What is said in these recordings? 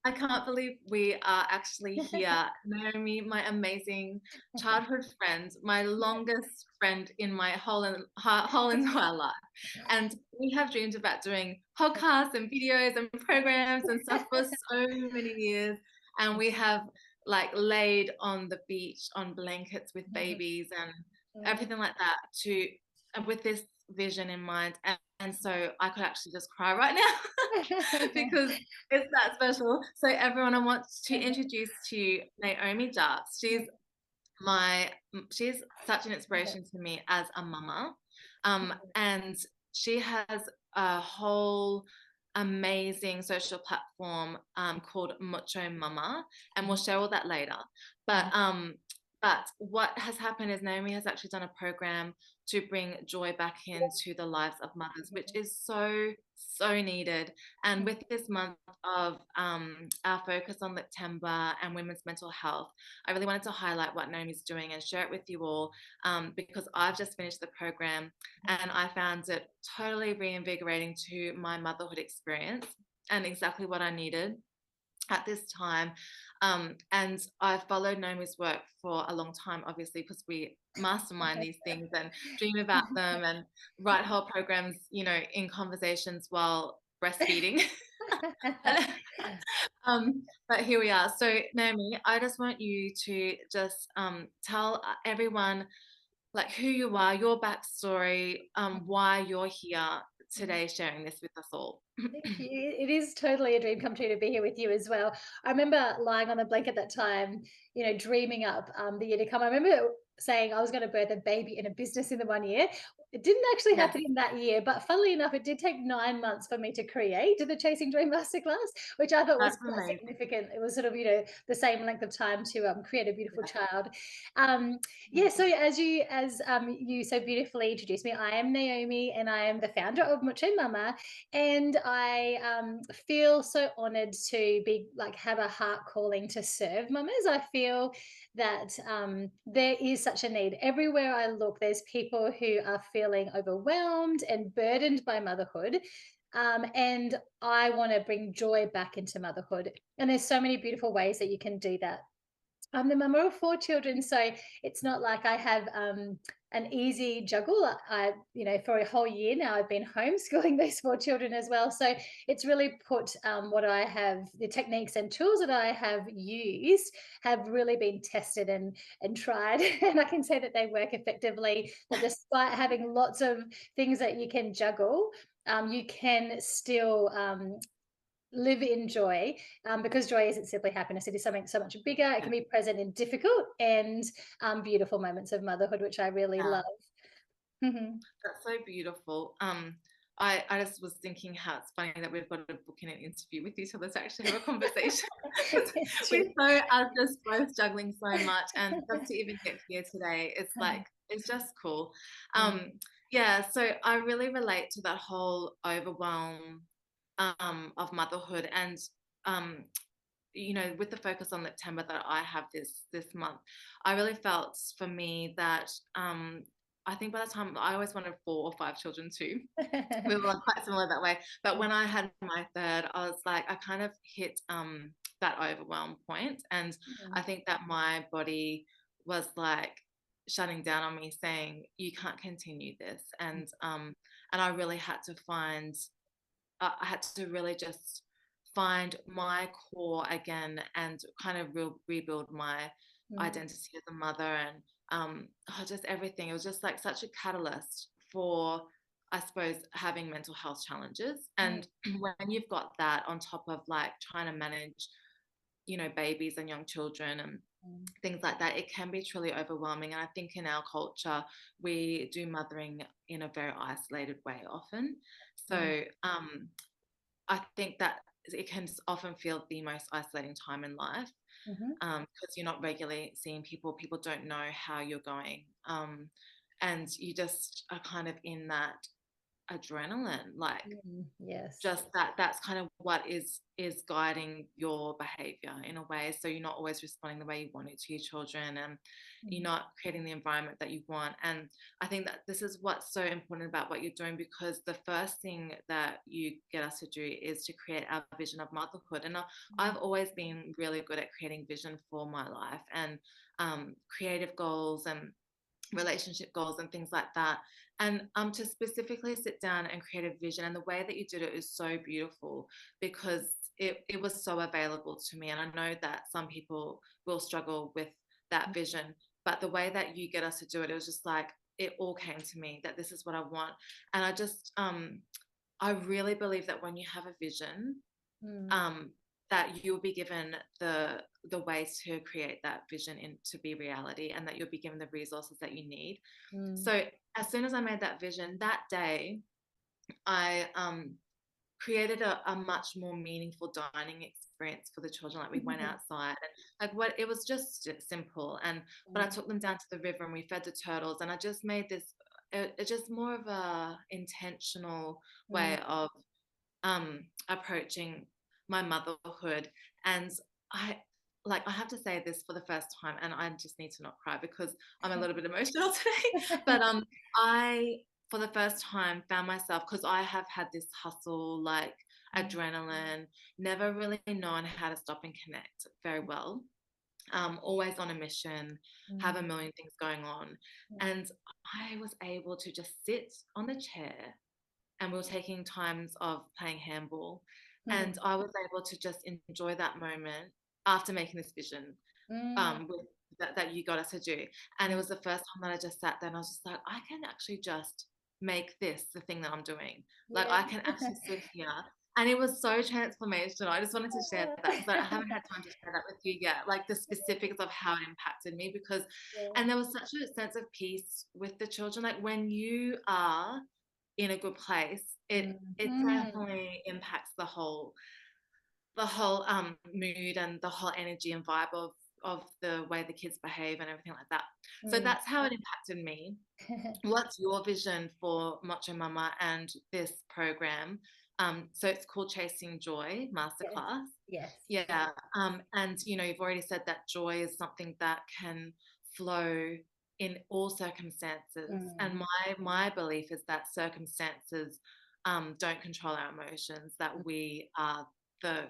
I can't believe we are actually here. Naomi, my amazing childhood friend, my longest friend in my whole entire life. And we have dreamed about doing podcasts and videos and programs and stuff for so many years. And we have like laid on the beach on blankets with babies and everything like that to and with this vision in mind. And so I could actually just cry right now because it's that special. So everyone, I want to introduce to you Naomi Jarps. My she's such an inspiration to me as a mama. And she has a whole amazing social platform called Mucho Mama, and we'll share all that later. But but what has happened is Naomi has actually done a program to bring joy back into the lives of mothers, which is so needed. And with this month of our focus on September and women's mental health, I really wanted to highlight what Naomi's doing and share it with you all because I've just finished the program and I found it totally reinvigorating to my motherhood experience and exactly what I needed at this time. And I followed Naomi's work for a long time, obviously, because we mastermind these things and dream about them and write whole programs, in conversations while breastfeeding. But here we are. So, Naomi, I just want you to just tell everyone like who you are, your backstory, why you're here today sharing this with us all. Thank you. It is totally a dream come true to be here with you as well. I remember lying on the blanket that time, dreaming up the year to come. I remember saying I was going to birth a baby in a business in the 1 year. It didn't actually Yes, happen in that year, but funnily enough, it did take 9 months for me to create the Chasing Dream Masterclass, which I thought was that's quite amazing. significant. It was sort of, the same length of time to create a beautiful child. Um, yeah, so as you so beautifully introduced me, I am Naomi and I am the founder of Mucho Mama, and I feel so honored to be like have a heart calling to serve mamas. I feel that there is such a need everywhere I look. There's people who are feeling overwhelmed and burdened by motherhood. And I want to bring joy back into motherhood. And there's so many beautiful ways that you can do that. I'm the mama of four children, so it's not like I have an easy juggle. For a whole year now, I've been homeschooling those four children as well. So it's really put what I have, the techniques and tools that I have used, have really been tested and tried, and I can say that they work effectively. That despite having lots of things that you can juggle, you can still live in joy, because joy isn't simply happiness. It is something so much bigger. It Yeah, can be present in difficult and beautiful moments of motherhood, which I really yeah, love. Mhm. that's so beautiful. I just was thinking how it's funny that we've got to book in an interview with each other to actually have a conversation. It's We true. so are just both juggling so much, and just to even get here today, it's just cool. Um, yeah, so I really relate to that whole overwhelm of motherhood, and um, with the focus on September that I have this month, I really felt for me that I think by the time I always wanted 4 or 5 children too. We were quite similar that way. But when I had my third, I was like, I kind of hit that overwhelm point, and I think that my body was like shutting down on me, saying, "You can't continue this," and I really had to I had to really just find my core again and kind of rebuild my identity as a mother and just everything. It was just like such a catalyst for, I suppose, having mental health challenges. And when you've got that on top of like trying to manage, babies and young children and things like that, it can be truly overwhelming. And I think in our culture, we do mothering in a very isolated way often. So I think that it can often feel the most isolating time in life because you're not regularly seeing people. People don't know how you're going. And you just are kind of in that. adrenaline, like Yes. just that's kind of what is guiding your behavior in a way, so you're not always responding the way you want it to your children, and you're Mm, not creating the environment that you want. And I think that this is what's so important about what you're doing, because the first thing that you get us to do is to create our vision of motherhood. And I've mm, always been really good at creating vision for my life, and creative goals and relationship goals and things like that. And to specifically sit down and create a vision, and the way that you did it is so beautiful, because it was so available to me. And I know that some people will struggle with that vision, but the way that you get us to do it, it was just like it all came to me that this is what I want. And I really believe that when you have a vision, mm, um, that you'll be given the ways to create that vision in to be reality, and that you'll be given the resources that you need. mm, So as soon as I made that vision that day, I created a much more meaningful dining experience for the children. Like we went mm, outside, and like what it was just simple. And but I mm, took them down to the river and we fed the turtles, and I just made this just more of a intentional mm, way of approaching my motherhood. And I I have to say this for the first time, and I just need to not cry because I'm a little bit emotional today. But I for the first time found myself, because I have had this hustle, like mm, adrenaline, never really known how to stop and connect very well. Always on a mission, have a mm, million things going on. And I was able to just sit on the chair, and we were taking times of playing handball. And mm, I was able to just enjoy that moment after making this vision, mm, with that you got us to do. And it mm. was the first time that I just sat there and I was just like, I can actually just make this the thing that I'm doing. Like Yeah. I can actually sit here. And it was so transformational. I just wanted to share that because I haven't had time to share that with you yet, like the specifics of how it impacted me. Because, Yeah. and there was such a sense of peace with the children. Like when you are in a good place, Mm, it mm, definitely impacts the whole mood and the whole energy and vibe of the way the kids behave and everything like that. So mm. that's how it impacted me. What's your vision for Macho Mama and this program? So it's called Chasing Joy Yes. Masterclass. Yes. Yeah. And you've already said that joy is something that can flow in all circumstances. And Mm, my belief is that circumstances don't control our emotions, mm, that we are the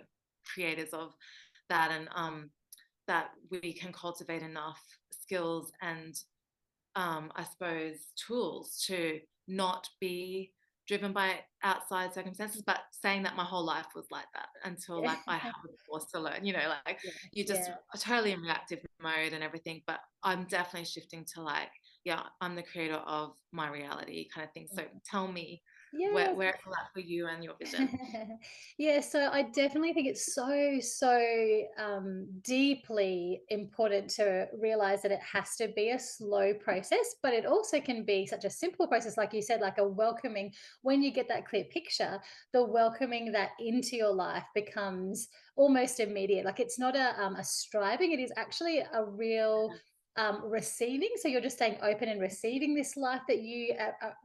creators of that, and that we can cultivate enough skills and I suppose, tools to not be driven by outside circumstances. But saying that, my whole life was like that until yeah. like I was forced to learn, like Yes. you just Yeah. are totally in reactive mode and everything. But I'm definitely shifting to like, yeah, I'm the creator of my reality kind of thing. So tell me Yes. where it's at for you and your vision. Yeah, so I definitely think it's so deeply important to realize that it has to be a slow process, but it also can be such a simple process, like you said, like a welcoming. When you get that clear picture, the welcoming that into your life becomes almost immediate. Like it's not a striving; it is actually a real receiving. So you're just staying open and receiving this life that you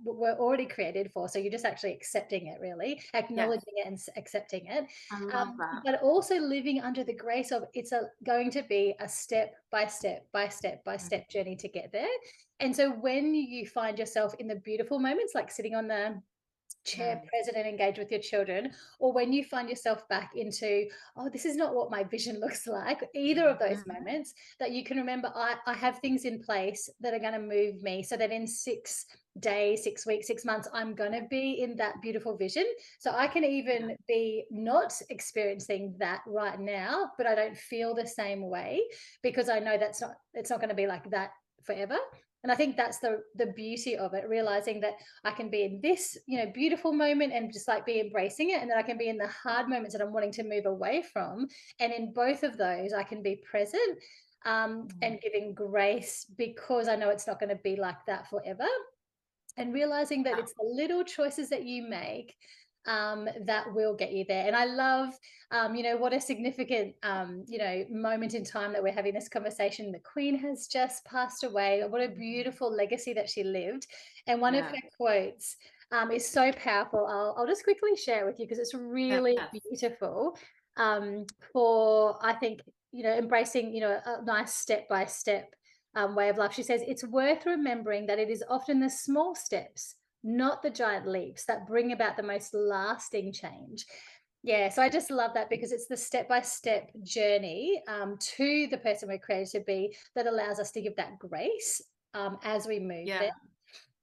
were already created for. So you're just actually accepting it, really Yes, acknowledging it and accepting it. I love that. But also living under the grace of it's going to be a step by step by step by Mm, step journey to get there. And so when you find yourself in the beautiful moments, like sitting on the chair mm, present and engage with your children, or when you find yourself back into, oh, this is not what my vision looks like, either of those mhm. moments, that you can remember, I have things in place that are going to move me so that in 6 days, 6 weeks, 6 months, I'm going to be in that beautiful vision. So I can Yeah, even be not experiencing that right now, but I don't feel the same way because I know it's not going to be like that forever. And I think that's the beauty of it, realizing that I can be in this, beautiful moment and just like be embracing it. And then I can be in the hard moments that I'm wanting to move away from. And in both of those, I can be present mm, and giving grace because I know it's not going to be like that forever, and realizing that yeah, it's the little choices that you make that will get you there. And I love, what a significant, moment in time that we're having this conversation. The Queen has just passed away. What a mhm, beautiful legacy that she lived. And one of yeah. her quotes is so powerful. I'll just quickly share it with you because it's really Yes. beautiful. For I think embracing a nice step by step way of life. She says it's worth remembering that it is often the small steps, not the giant leaps, that bring about the most lasting change. Yeah, so I just love that because it's the step by step journey to the person we're created to be that allows us to give that grace as we move Yeah. there.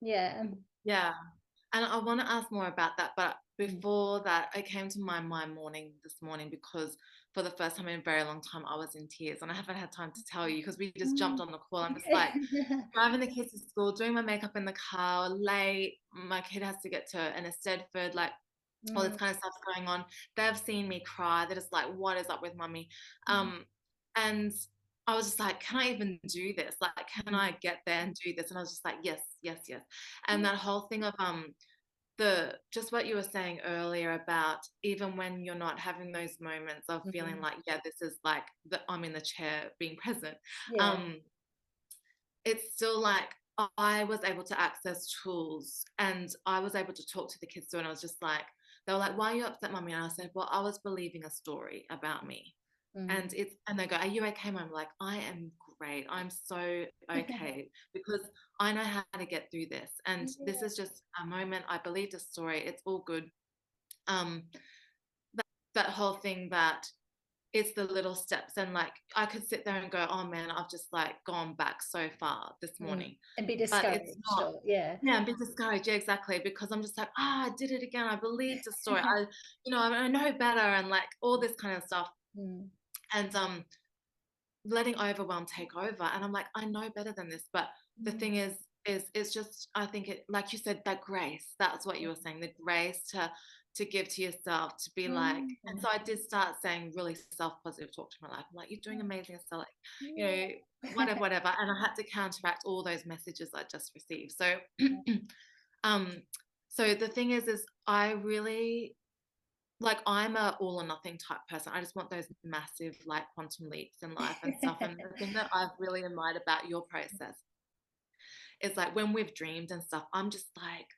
Yeah. Yeah. And I want to ask more about that, but Mm. before that, it came to my mind this morning because for the first time in a very long time, I was in tears, and I haven't had time to tell you because we just jumped Mm. on the call. I'm just like driving the kids to school, doing my makeup in the car, late. My kid has to get to an Estedford, like all this Mm, kind of stuff's going on. They've seen me cry. They're just like, "What is up with mummy?" mm, And I was just like, "Can I even do this? Like, can mm, I get there and do this?" And I was just like, "Yes, yes, yes." And that whole thing of the just what you were saying earlier about even when you're not having those moments of feeling mm. like, yeah, this is like I'm in the chair being present. Yeah. Um, it's still like I was able to access tools and I was able to talk to the kids too. And I was just like, they were like, "Why are you upset, mummy?" And I said, "Well, I was believing a story about me." Mm. And they go, "Are you okay, mum?" I'm like, I am great. I'm so okay because I know how to get through this. And this Yeah. is just a moment. I believed a story. It's all good. Um, that, that whole thing that it's the little steps and like I could sit there and go, "Oh man, I've just like gone back so far this Mm. morning." And be But it's discouraged not. or yeah. Yeah, I'm being discouraged. Yeah, exactly. Because I'm just like, I did it again. I believed the story. I know better and like all this kind of stuff. Mm. And letting overwhelm take over. And I'm like, I know better than this. But the Mm. thing is it's just I think it like you said, that grace, that's what you were saying, the grace to give to yourself, to be like, Mm. and so I did start saying really self-positive talk to my life. I'm like, "You're doing Mm. amazing, Estelle, like, you Yeah. know, whatever, whatever." And I had to counteract all those messages I just received. So um so the thing is I really like I'm a all or nothing type person. I just want those massive like quantum leaps in life and stuff. And the thing that I've really admired about your process is like when we've dreamed and stuff, I'm just like,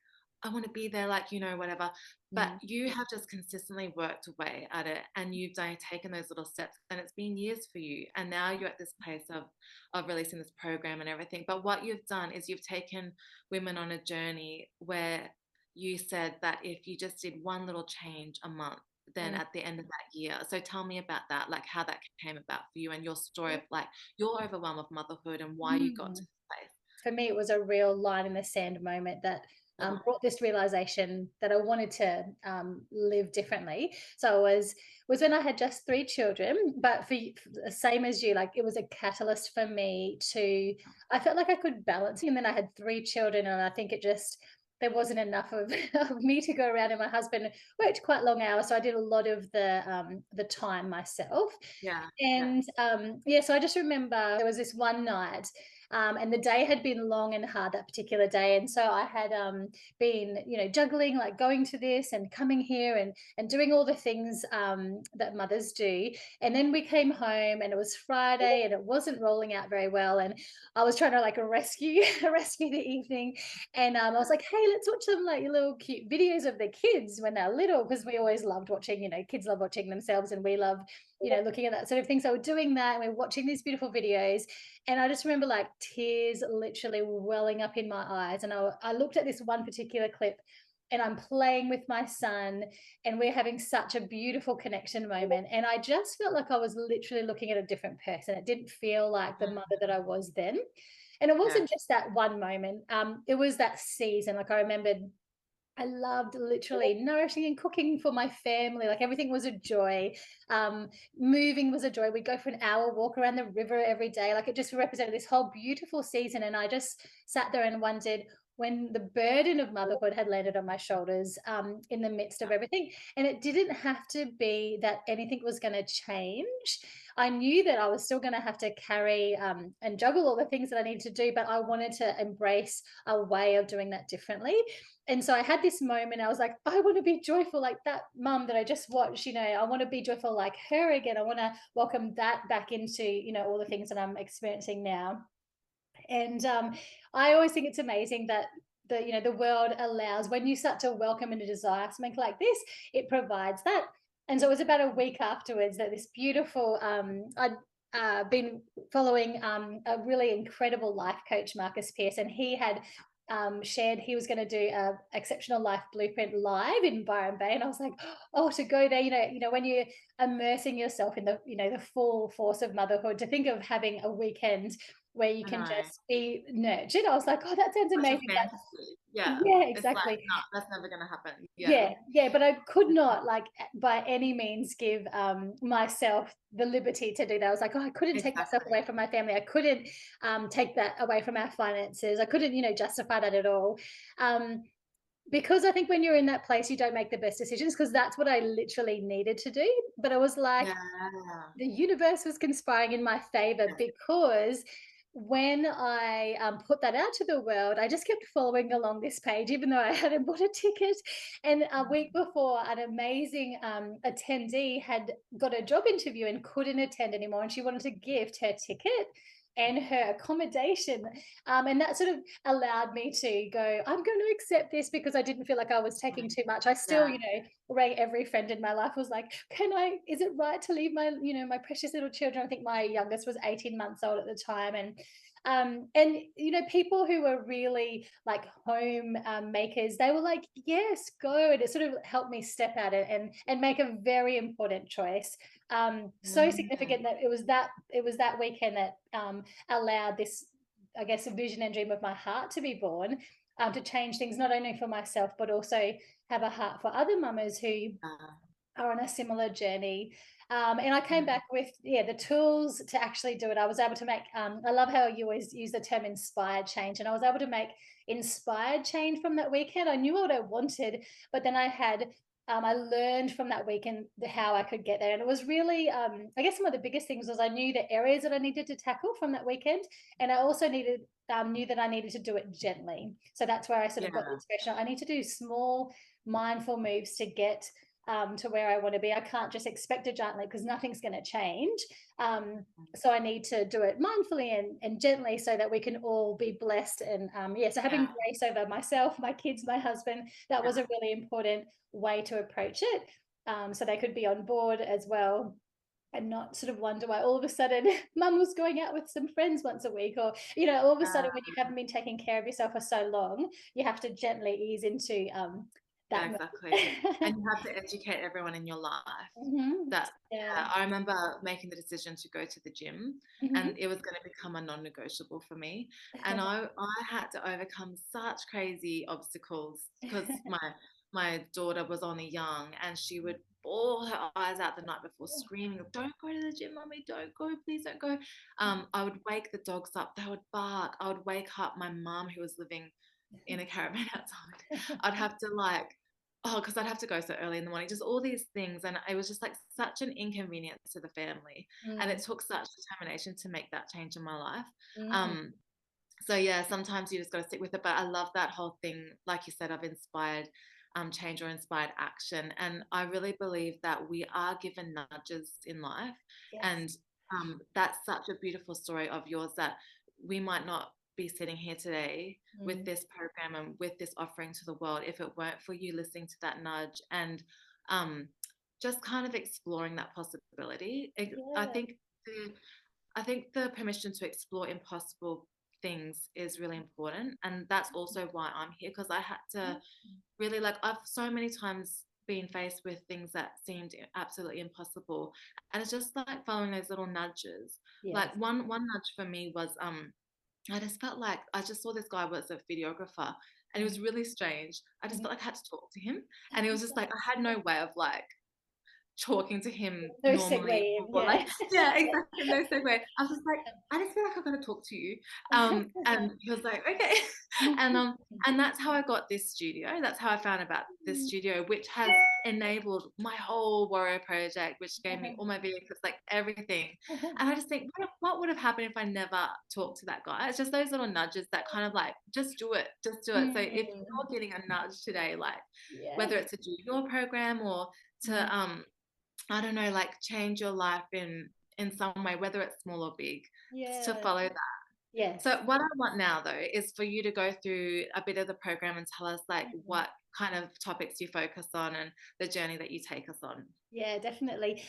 I want to be there, like, whatever. But Mm. you have just consistently worked away at it and you've taken those little steps and it's been years for you. And now you're at this place of releasing this program and everything. But what you've done is you've taken women on a journey where you said that if you just did one little change a month, then Mm. at the end of that year. So tell me about that, like how that came about for you and your story of like your overwhelm of motherhood and why you got to Mm. this place. For me, it was a real line in the sand moment that Oh, brought this realization that I wanted to live differently. So it was when I had just three children, but the same as you, like it was a catalyst for me to. I felt like I could balance, and then I had three children, and I think it just there wasn't enough of, of me to go around. And my husband worked quite long hours, so I did a lot of the time myself. yeah, yeah, And yeah, so I just remember there was this one night, and the day had been long and hard that particular day. And so I had been, juggling, like going to this and coming here and doing all the things that mothers do. And then we came home and it was Friday and it wasn't rolling out very well. And I was trying to like rescue rescue the evening. And I was like, hey, let's watch some like little cute videos of the kids when they're little, because we always loved watching, kids love watching themselves and we love looking at that sort of thing. So we're doing that and we're watching these beautiful videos. And I just remember like tears literally welling up in my eyes. And I looked at this one particular clip and I'm playing with my son and we're having such a beautiful connection moment. And I just felt like I was literally looking at a different person. It didn't feel like the mother that I was then. And it yeah, wasn't just that one moment. It was that season. Like I remembered I loved literally nourishing and cooking for my family. Like everything was a joy. Moving was a joy. We'd go for an hour walk around the river every day. Like it just represented this whole beautiful season. And I just sat there and wondered when the burden of motherhood had landed on my shoulders in the midst of everything. And it didn't have to be that anything was going to change. I knew that I was still going to have to carry and juggle all the things that I needed to do, but I wanted to embrace a way of doing that differently. And so I had this moment, I was like, I want to be joyful like that mum that I just watched, I want to be joyful like her again. I want to welcome that back into, all the things that I'm experiencing now. And I always think it's amazing that the world allows, when you start to welcome and to desire something like this, it provides that. And so it was about a week afterwards that this beautiful, I'd been following a really incredible life coach, Marcus Pierce, and he had shared he was going to do a exceptional life blueprint live in Byron Bay, and I was like, oh, to go there, when you're immersing yourself in the full force of motherhood, to think of having a weekend where you I can know. just be nurtured. I was like, oh, that sounds Such a amazing. But fantasy. Yeah. yeah, It's like, exactly. no, that's never gonna happen. Yeah. Yeah, yeah, but I could not, like, by any means give myself the liberty to do that. I was like, oh, I couldn't take myself Exactly. away from my family. I couldn't take that away from our finances. I couldn't, justify that at all. Um, because I think when you're in that place, you don't make the best decisions, because that's what I literally needed to do. But I was like, Yeah. the universe was conspiring in my favor, Yes. because when I put that out to the world, I just kept following along this page, even though I hadn't bought a ticket. And a week before, an amazing attendee had got a job interview and couldn't attend anymore. And she wanted to gift her ticket and her accommodation. And that sort of allowed me to go, I'm going to accept this, because I didn't feel like I was taking too much. I still, Yeah. rang every friend in my life, was like, is it right to leave my, my precious little children? I think my youngest was 18 months old at the time. And people who were really like home makers, they were like, yes, go. And it sort of helped me step out and make a very important choice. So Mm. significant that it was that weekend that allowed this, I guess, a vision and dream of my heart to be born, to change things not only for myself but also have a heart for other mamas who Yeah. are on a similar journey. And I came Mm. back with, yeah, the tools to actually do it. I was able to make, I love how you always use the term inspired change. And I was able to make inspired change from that weekend. I knew what I wanted, but then I learned from that weekend how I could get there. And it was really, I guess, some of the biggest things was I knew the areas that I needed to tackle from that weekend. And I also knew that I needed to do it gently. So that's where I sort of got the Yeah. inspiration. I need to do small, mindful moves to get to where I want to be. I can't just expect a giant leap, because nothing's going to change. So I need to do it mindfully and gently, so that we can all be blessed. And yeah, so having Yeah. grace over myself, my kids, my husband, that was Yeah. a really important way to approach it. So they could be on board as well, and not sort of wonder why all of a sudden mum was going out with some friends once a week, or all of a sudden, when you haven't been taking care of yourself for so long, you have to gently ease into Yeah, that exactly. mode. And you have to educate everyone in your life Mhm. that, Yeah. yeah, I remember making the decision to go to the gym, and Mhm. it was going to become a non-negotiable for me. And I had to overcome such crazy obstacles, because my daughter was only young, and she would bawl her eyes out the night before, screaming, "Don't go to the gym, mommy! Don't go! Please don't go!" I would wake the dogs up. They would bark. I would wake up my mum, who was living in a caravan outside. I'd have to like, oh, because I'd have to go so early in the morning, just all these things. And it was just like such an inconvenience to the family. And it Mm, took such determination to make that change in my life. mm, Um, so yeah, sometimes you just got to stick with it. But I love that whole thing, like you said, of inspired change or inspired action. And I really believe that we are given nudges in life. yes. And that's such a beautiful story of yours, that we might not be sitting here today with Mm, this program and with this offering to the world if it weren't for you listening to that nudge and um, just kind of exploring that possibility. I yeah. think the I think the permission to explore impossible things is really important. And that's also why I'm here, because I had to Mm, really, like, I've so many times been faced with things that seemed absolutely impossible. And it's just like following those little nudges. Like yes. one nudge for me was I just felt like I just saw this guy was a videographer, and it was Mhm, really strange. I just mhm. felt like I had to talk to him. And it was just like I had no way of like talking to him No segue normally, in, or like, yeah. yeah, exactly, no segue. I was just like, I just feel like I've got to talk to you. And he was like, okay. and um and that's how I got this studio. That's how I found about this studio, which has enabled my whole warrior project, which gave me all my vehicles, like everything. And I just think, what would have happened if I never talked to that guy? It's just those little nudges that kind of like, just do it, just do it. So if Mm, you're getting a nudge today, like yes. whether it's to do your program or Mm, to I don't know, like change your life in some way, whether it's small or big, just to yeah. follow that. Yes. So what I want now though is for you to go through a bit of the program and tell us like Mm. what kind of topics you focus on and the journey that you take us on. Yeah, definitely.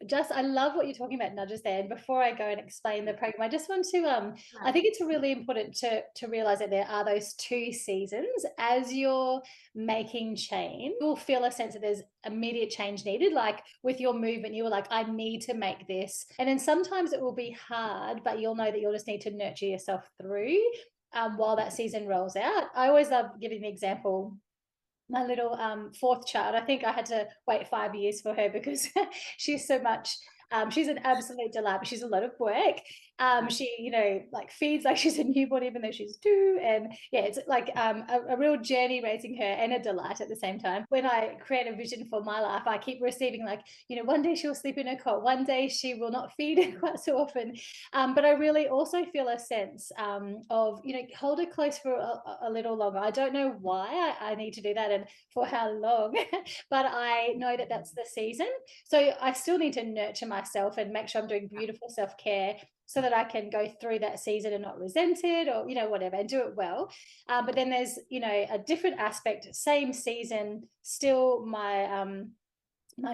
Just I love what you're talking about nudges there. And before I go and explain the program, I just want to I think it's really important to realize that there are those two seasons. As you're making change, you'll feel a sense that there's immediate change needed. Like with your movement, you were like, I need to make this. And then sometimes it will be hard, but you'll know that you'll just need to nurture yourself through while that season rolls out. I always love giving the example my little fourth child. I think I had to wait 5 years for her because she's so much. She's an absolute delight, but she's a lot of work. She, like feeds like she's a newborn, even though she's two. And yeah, it's like a real journey raising her and a delight at the same time. When I create a vision for my life, I keep receiving like, one day she'll sleep in her cot, one day she will not feed quite so often. But I really also feel a sense of, hold her close for a little longer. I don't know why I need to do that and for how long, but I know that that's the season. So I still need to nurture myself and make sure I'm doing beautiful self care so that I can go through that season and not resent it or, whatever, and do it well. But then there's, a different aspect, same season, still my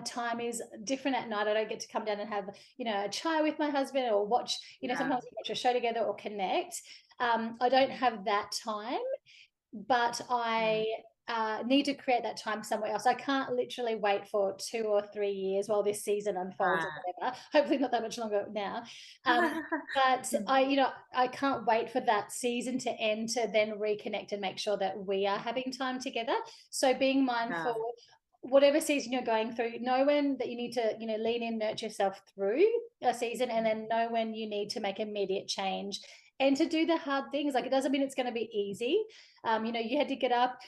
time is different at night. I don't get to come down and have, a chai with my husband or watch, Yeah. sometimes we watch a show together or connect. I don't have that time, but Mm. I need to create that time somewhere else. I can't literally wait for 2 or 3 years while this season unfolds or Right. whatever. Hopefully, not that much longer now. Um, but I can't wait for that season to end to then reconnect and make sure that we are having time together. So being mindful, Yeah. whatever season you're going through, know when that you need to, lean in, nurture yourself through a season, and then know when you need to make immediate change and to do the hard things. Like it doesn't mean it's going to be easy. You had to get up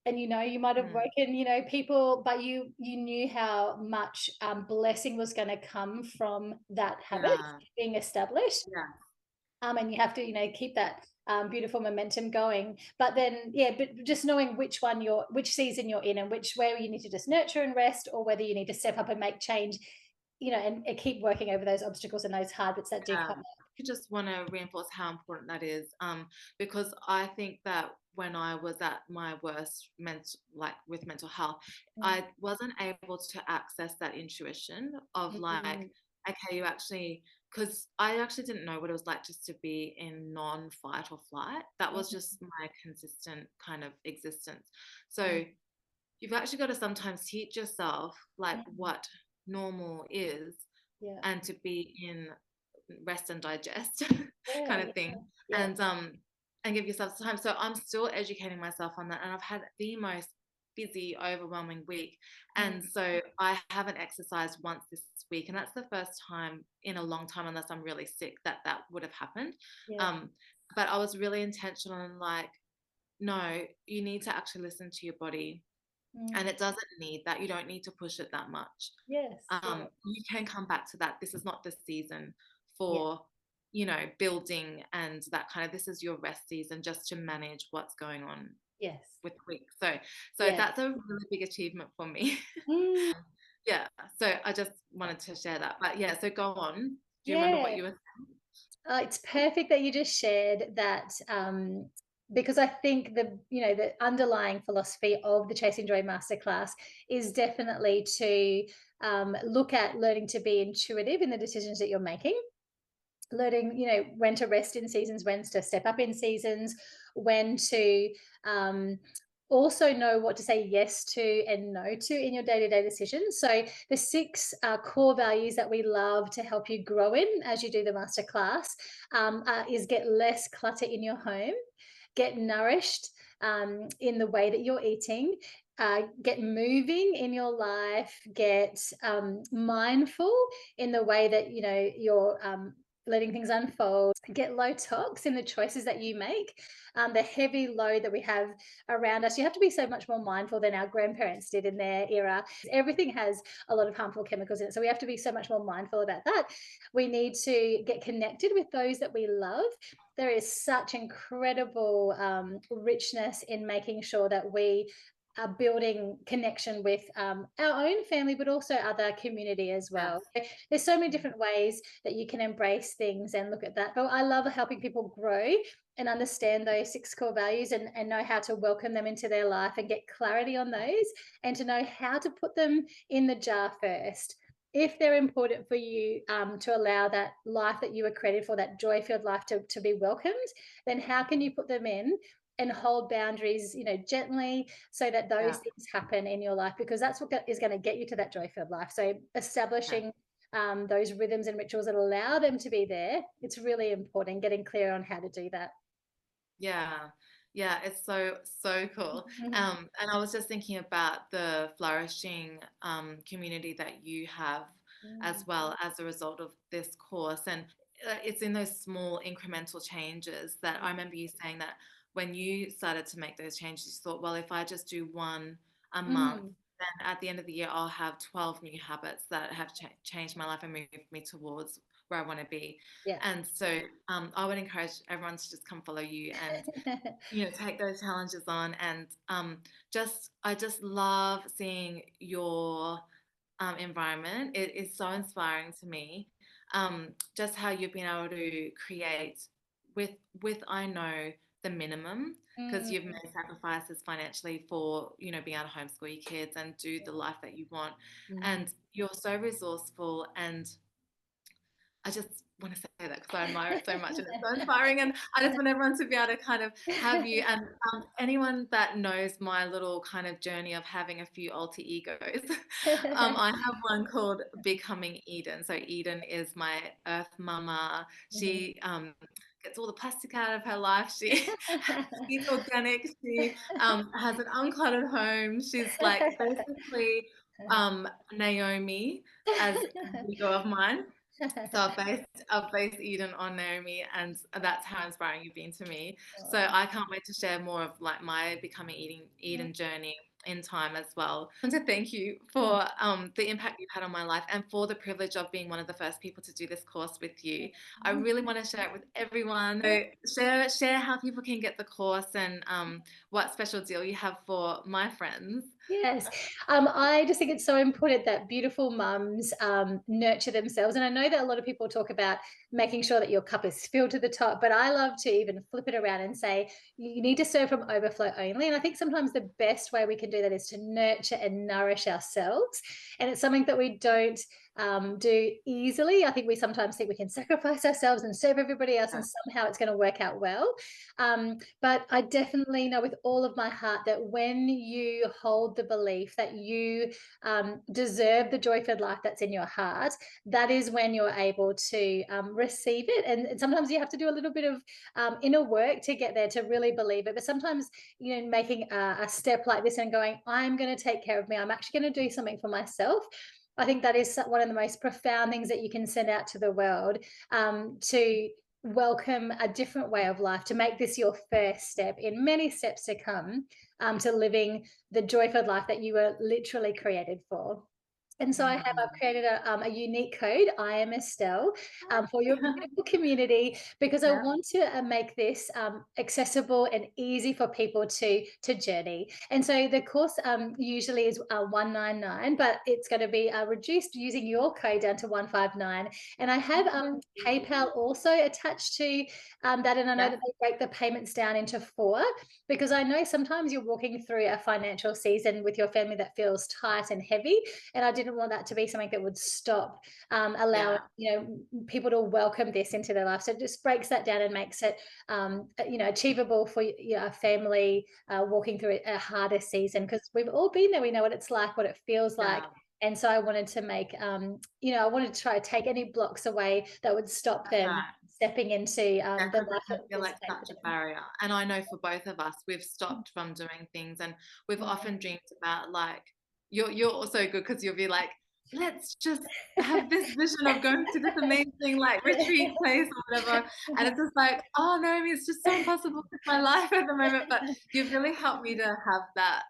and you might have Mm. woken people, but you knew how much blessing was going to come from that habit Yeah. being established. Yeah. And you have to keep that beautiful momentum going. But then but just knowing which season you're in, and where you need to just nurture and rest, or whether you need to step up and make change, and keep working over those obstacles and those hard bits that do Yeah. come up. I just want to reinforce how important that is. Because I think that when I was at my worst like with mental health, Mm, I wasn't able to access that intuition of like, mm, okay, you actually, because I actually didn't know what it was like just to be in non-fight or flight. That was mm, just my consistent kind of existence. mm, So you've actually got to sometimes teach yourself like mm. what normal is Yeah. and to be in rest and digest Yeah, kind of yeah, thing, yeah. and give yourself time. So I'm still educating myself on that, and I've had the most busy overwhelming week, Mm, and so I haven't exercised once this week, and that's the first time in a long time, unless I'm really sick, that would have happened. yeah. Um but I was really intentional and like, no, you need to actually listen to your body, and Mm, it doesn't need that. You don't need to push it that much. yes, yeah, You can come back to that. This is not the season yeah, for, building and that kind of, this is your rest season just to manage what's going on yes, with the week. So yeah. that's a really big achievement for me. Mm, Yeah. So I just wanted to share that. But yeah, so go on. Do you remember yeah. what you were It's perfect that you just shared that, because I think the underlying philosophy of the Chasing Joy Masterclass is definitely to look at learning to be intuitive in the decisions that you're making, learning when to rest in seasons, when to step up in seasons, when to um, also know what to say yes to and no to in your day-to-day decisions. So the six core values that we love to help you grow in as you do the masterclass is get less clutter in your home, get nourished in the way that you're eating, get moving in your life, get mindful in the way that you're letting things unfold, get low tox in the choices that you make. The heavy load that we have around us, you have to be so much more mindful than our grandparents did in their era. Everything has a lot of harmful chemicals in it, so we have to be so much more mindful about that. We need to get connected with those that we love. There is such incredible richness in making sure that we building connection with our own family, but also other community as Yes. well. There's so many Mm. different ways that you can embrace things and look at that. But I love helping people grow and understand those six core values, and know how to welcome them into their life and get clarity on those, and to know how to put them in the jar first. If they're important for you, to allow that life that you were created for, that joy filled life, to be welcomed, then how can you put them in and hold boundaries, gently, so that those Yeah. things happen in your life, because that's what is going to get you to that joy filled life. So Yeah. establishing those rhythms and rituals that allow them to be there, it's really important getting clear on how to do that. Yeah. Yeah, it's so so cool. Mhm. And I was just thinking about the flourishing community that you have as Mm, well as a result of this course. And it's in those small incremental changes that I remember you saying that when you started to make those changes, you thought, well, if I just do one a month, mm, then at the end of the year, I'll have 12 new habits that have changed my life and moved me towards where I want to be. yeah. And so I would encourage everyone to just come follow you and take those challenges on. And just I just love seeing your environment. It is so inspiring to me. Just how you've been able to create with I know the minimum, because Mm, you've made sacrifices financially for being able to homeschool your kids and do the life that you want. mm. And you're so resourceful, and I just want to say that because I admire it so much and it's so inspiring. And I just want everyone to be able to kind of have you. And anyone that knows my little kind of journey of having a few alter egos, I have one called Becoming Eden. So Eden is my earth mama. Mhm. She gets all the plastic out of her life. She eats organic. She has an uncluttered home. She's like basically Naomi as an ego of mine. So I've based Eden on Naomi, and that's how inspiring you've been to me. So Oh. I can't wait to share more of like my becoming Eden journey in time as well. I want to thank you Mm. for the impact you've had on my life and for the privilege of being one of the first people to do this course with you. I really want to share it with everyone. So share how people can get the course and what special deal you have for my friends. Yes. I just think it's so important that beautiful mums nurture themselves. And I know that a lot of people talk about making sure that your cup is filled to the top, but I love to even flip it around and say you need to serve from overflow only. And I think sometimes the best way we can do that is to nurture and nourish ourselves. And it's something that we don't do easily. I think we sometimes think we can sacrifice ourselves and serve everybody else, and somehow it's going to work out well. But I definitely know with all of my heart that when you hold the belief that you deserve the joy filled life that's in your heart, that is when you're able to receive it. And sometimes you have to do a little bit of inner work to get there to really believe it. But sometimes, making a step like this and going, I'm going to take care of me, I'm actually going to do something for myself. I think that is one of the most profound things that you can send out to the world, to welcome a different way of life, to make this your first step in many steps to come, to living the joyful life that you were literally created for. And so I've Mm. created a unique code, I am Estelle, for your beautiful community, because I Yeah. want to make this accessible and easy for people to journey. And so the course usually is 199, but it's going to be reduced using your code down to 159. And I have Thank you. PayPal also attached to that, and I know Yeah. that they break the payments down into four, because I know sometimes you're walking through a financial season with your family that feels tight and heavy, and I didn't want that to be something that would stop allowing Yeah. people to welcome this into their life. So it just breaks that down and makes it achievable for a family walking through a harder season, because we've all been there. We know what it's like, what it feels like. Yeah. And so I wanted to make, I wanted to try to take any blocks away that would stop That's them right. stepping into Yeah, the because it life can that feel was like made for such a them. barrier. And I know for both of us, we've stopped from doing things, and we've often dreamed about like you're also good because you'll be like, let's just have this vision of going to this amazing like retreat place or whatever. And it's just like, oh no, I mean, it's just so impossible with my life at the moment. But you've really helped me to have that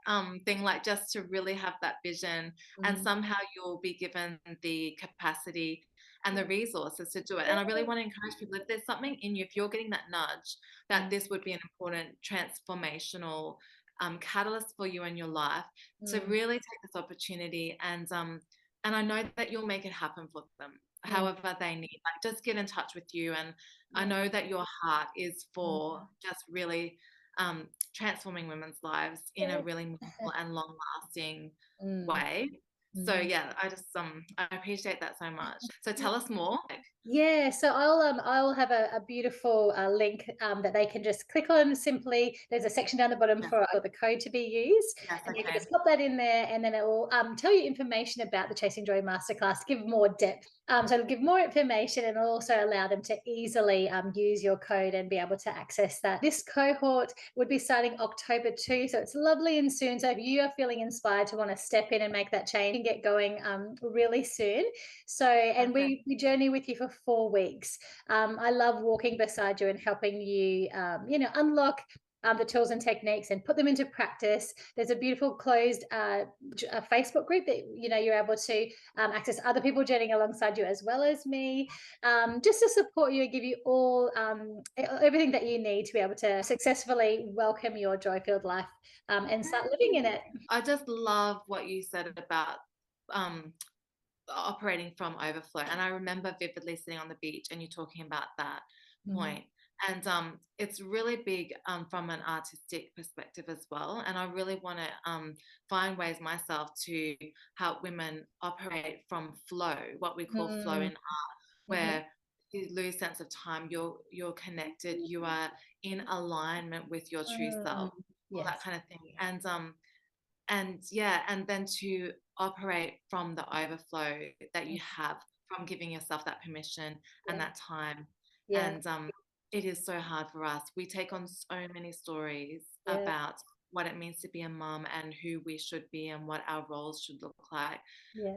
thing, like just to really have that vision, and Mm. somehow you'll be given the capacity and the resources to do it. And I really want to encourage people, if there's something in you, if you're getting that nudge that Mm. this would be an important transformational catalyst for you in your life to mm, really take this opportunity, and I know that you'll make it happen for them mm, however they need. Like, just get in touch with you, and I yeah, know that your heart is mm, for just really transforming women's lives in a yeah. really meaningful and long lasting Mm, way. So mm. yeah, I appreciate that so much. So tell us more. Like, Yeah, so I'll have a beautiful link that they can just click on simply. There's a section down the bottom yes, for the code to be used, yes, and they can okay, just pop that in there, and then it will tell you information about the Chasing Joy Masterclass to give more depth. So it'll give more information, and it'll also allow them to easily use your code and be able to access that. This cohort would be starting October 2, so it's lovely and soon. So if you are feeling inspired to want to step in and make that change and get going really soon, so, and perfect. we journey with you for 4 weeks. I love walking beside you and helping you, unlock the tools and techniques and put them into practice. There's a beautiful closed Facebook group that you're able to access other people journeying alongside you as well as me, just to support you and give you all everything that you need to be able to successfully welcome your joy-filled life and start living in it. I just love what you said about um, operating from overflow. And I remember vividly sitting on the beach and you talking about that Mm, point. And it's really big from an artistic perspective as well. And I really want to find ways myself to help women operate from flow, what we call flow in mm, art, mhm, where you lose sense of time, you're connected, you are in alignment with your true mm. self, all that Yes. kind of thing. And yeah, and then to operate from the overflow that you have from giving yourself that permission and Yeah, that time. yeah, And it is so hard for us. We take on so many stories yeah, about what it means to be a mum and who we should be and what our roles should look like.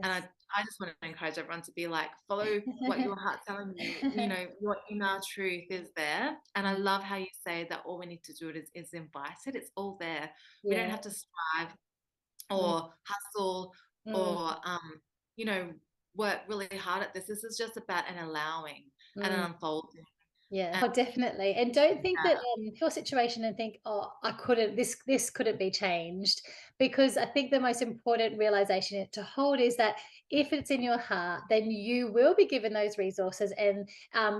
And yes. I just want to encourage everyone to be like, follow what your heart's telling you. You know, your inner truth is there. And I love how you say that all we need to do is invite it. It's all there. We don't Yeah. have to strive Mm, or hustle or mm, you know work really hard at this. This is just about an allowing and mm. an unfolding. Yeah, And oh, definitely. And don't think that yeah, your situation and think, oh, I couldn't, this couldn't be changed. Because I think the most important realization to hold is that if it's in your heart, then you will be given those resources and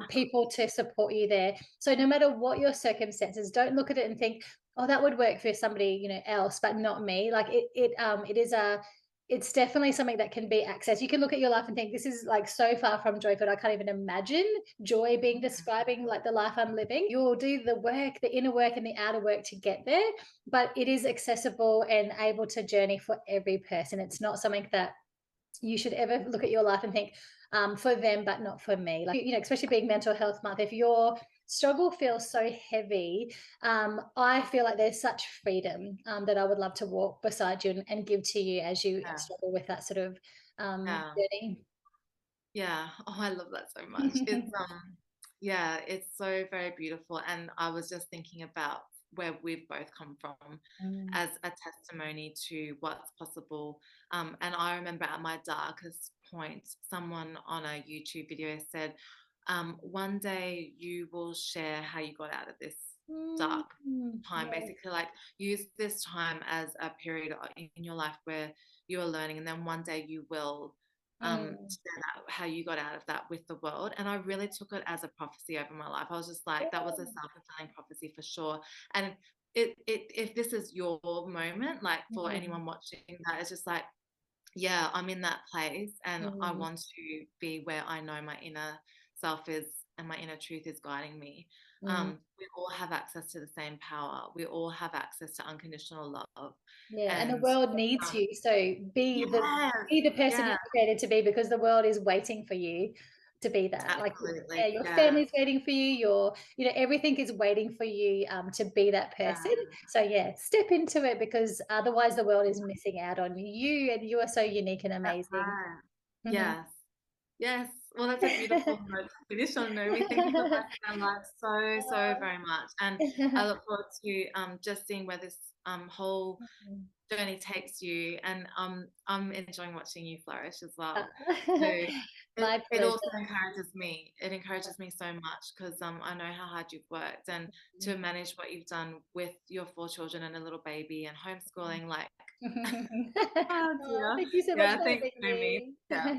people to support you there. So no matter what your circumstances, don't look at it and think, oh, that would work for somebody, else, but not me. Like it is a it's definitely something that can be accessed. You can look at your life and think, this is like so far from joyful. I can't even imagine joy being describing like the life I'm living. You'll do the work, the inner work and the outer work to get there, but it is accessible and able to journey for every person. It's not something that you should ever look at your life and think for them but not for me, like especially being mental health month, if your struggle feels so heavy, I feel like there's such freedom that I would love to walk beside you and give to you as you yeah, struggle with that sort of yeah, journey. yeah. Oh, I love that so much. It's yeah, it's so very beautiful. And I was just thinking about where we've both come from Mm, as a testimony to what's possible. And I remember at my darkest point, someone on a YouTube video said, one day you will share how you got out of this mm, dark time. yeah, Basically, like use this time as a period in your life where you are learning, and then one day you will mm, share that, how you got out of that with the world. And I really took it as a prophecy over my life. I was just like, that was a yeah, self-fulfilling prophecy for sure. And if this is your moment, like for mm, anyone watching, that is just like, yeah, I'm in that place and I mm, want to be where I know my inner self is and my inner truth is guiding me. mm. We all have access to the same power. We all have access to unconditional love. Yeah, and the And world needs um, you. So be the yes, be the person yeah, you're created to be, because the world is waiting for you to be that. Like, yeah, absolutely. your Yeah, family's waiting for you, everything is waiting for you to be that person. yeah. So yeah, step into it, because otherwise the world is missing out on you, and you are so unique and That's amazing. right. Mhm. Yes. Yes. Well, that's a beautiful note to finish on, Naomi. Thank you for blessing our lives so, so very much. And I look forward to just seeing where this whole journey takes you. And I'm enjoying watching you flourish as well. So My it pleasure. also encourages me. It encourages me so much because I know how hard you've worked and to manage what you've done with your 4 children and a little baby and homeschooling. Like, oh Oh, dear. thank you so much Yeah, for thanks, having Naomi. me. Yeah.